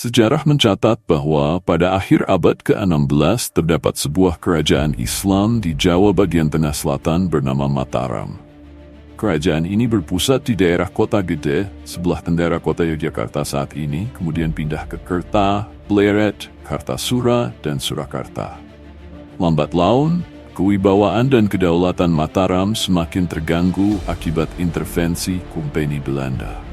Sejarah mencatat bahwa pada akhir abad ke-16 terdapat sebuah kerajaan Islam di Jawa bagian tengah selatan bernama Mataram. Kerajaan ini berpusat di daerah Kota Gede, sebelah tenggara kota Yogyakarta saat ini, kemudian pindah ke Kerta, Pleret, Kartasura, dan Surakarta. Lambat laun, kewibawaan dan kedaulatan Mataram semakin terganggu akibat intervensi Kompeni Belanda.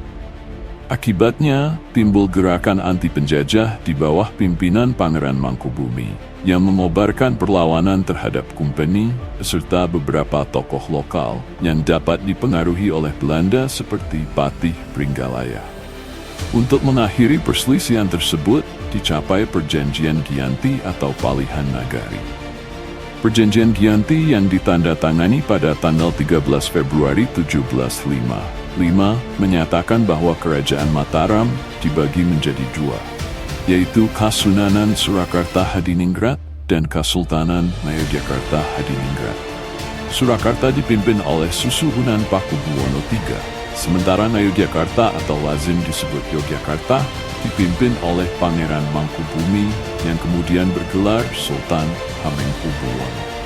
Akibatnya, timbul gerakan anti-penjajah di bawah pimpinan Pangeran Mangkubumi yang mengobarkan perlawanan terhadap Kompeni beserta beberapa tokoh lokal yang dapat dipengaruhi oleh Belanda seperti Patih Pringgalaya. Untuk mengakhiri perselisihan tersebut, dicapai Perjanjian Giyanti atau Palihan Nagari. Perjanjian Giyanti yang ditandatangani pada tanggal 13 Februari 1755 menyatakan bahwa Kerajaan Mataram dibagi menjadi dua, yaitu Kasunanan Surakarta Hadiningrat dan Kasultanan Ngayogyakarta Hadiningrat. Surakarta dipimpin oleh Susuhunan Pakubuwono III, sementara Ngayogyakarta atau lazim disebut Yogyakarta dipimpin oleh Pangeran Mangkubumi yang kemudian bergelar Sultan Hamengkubuwono.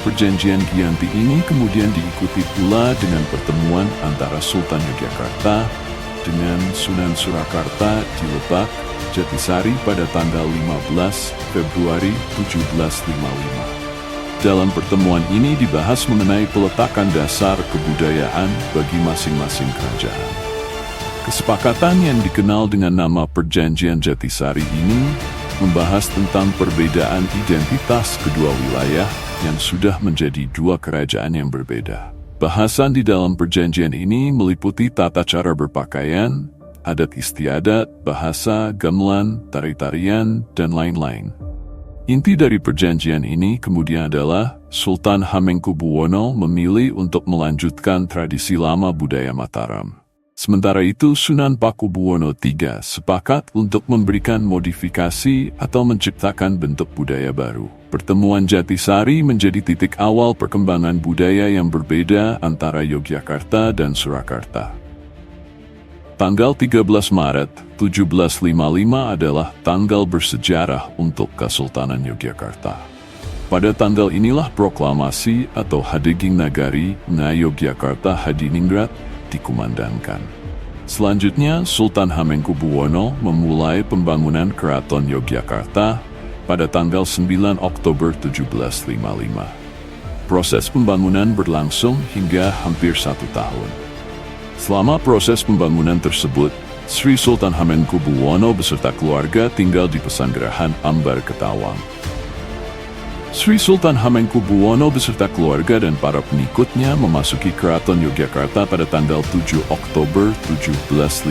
Perjanjian Giyanti ini kemudian diikuti pula dengan pertemuan antara Sultan Yogyakarta dengan Sunan Surakarta di Lebak, Jatisari pada tanggal 15 Februari 1755. Dalam pertemuan ini dibahas mengenai peletakan dasar kebudayaan bagi masing-masing kerajaan. Kesepakatan yang dikenal dengan nama Perjanjian Jatisari ini membahas tentang perbedaan identitas kedua wilayah yang sudah menjadi dua kerajaan yang berbeda. Bahasan di dalam perjanjian ini meliputi tata cara berpakaian, adat istiadat, bahasa, gamelan, tari-tarian, dan lain-lain. Inti dari perjanjian ini kemudian adalah Sultan Hamengkubuwono memilih untuk melanjutkan tradisi lama budaya Mataram. Sementara itu, Sunan Pakubuwono III sepakat untuk memberikan modifikasi atau menciptakan bentuk budaya baru. Pertemuan Jatisari menjadi titik awal perkembangan budaya yang berbeda antara Yogyakarta dan Surakarta. Tanggal 13 Maret 1755 adalah tanggal bersejarah untuk Kesultanan Yogyakarta. Pada tanggal inilah proklamasi atau Hadeging Nagari Ngayogyakarta Hadiningrat dikumandangkan. Selanjutnya, Sultan Hamengkubuwono memulai pembangunan Keraton Yogyakarta pada tanggal 9 Oktober 1755. Proses pembangunan berlangsung hingga hampir 1 tahun. Selama proses pembangunan tersebut, Sri Sultan Hamengkubuwono beserta keluarga tinggal di Pesanggerahan Ambar Ketawang. Sri Sultan Hamengkubuwono beserta keluarga dan para pengikutnya memasuki Keraton Yogyakarta pada tanggal 7 Oktober 1756.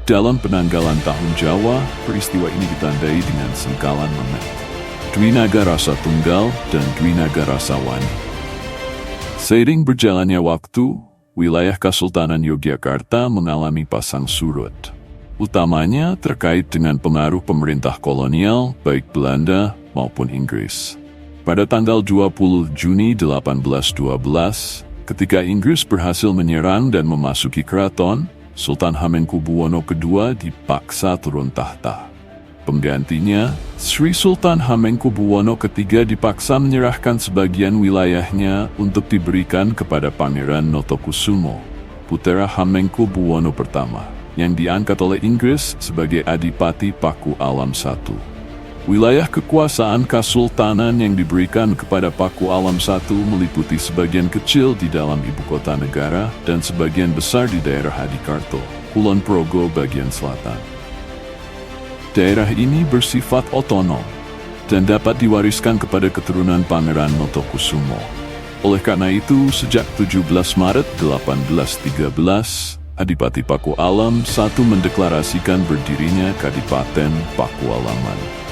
Dalam penanggalan Tahun Jawa, peristiwa ini ditandai dengan sengkalan memet, Dwinaga Rasa Tunggal dan Dwinaga Rasa Wani. Seiring berjalannya waktu, wilayah Kesultanan Yogyakarta mengalami pasang surut, utamanya terkait dengan pengaruh pemerintah kolonial baik Belanda maupun Inggris. Pada tanggal 20 Juni 1812, ketika Inggris berhasil menyerang dan memasuki keraton, Sultan Hamengkubuwono II dipaksa turun tahta. Penggantinya, Sri Sultan Hamengkubuwono III dipaksa menyerahkan sebagian wilayahnya untuk diberikan kepada Pangeran Notokusumo, putera Hamengkubuwono I, yang diangkat oleh Inggris sebagai Adipati Paku Alam I. Wilayah kekuasaan Kesultanan yang diberikan kepada Paku Alam I meliputi sebagian kecil di dalam ibu kota negara dan sebagian besar di daerah Adikarto, Kulon Progo bagian selatan. Daerah ini bersifat otonom dan dapat diwariskan kepada keturunan Pangeran Notokusumo. Oleh karena itu, sejak 17 Maret 1813, Adipati Paku Alam I mendeklarasikan berdirinya Kadipaten Pakualaman.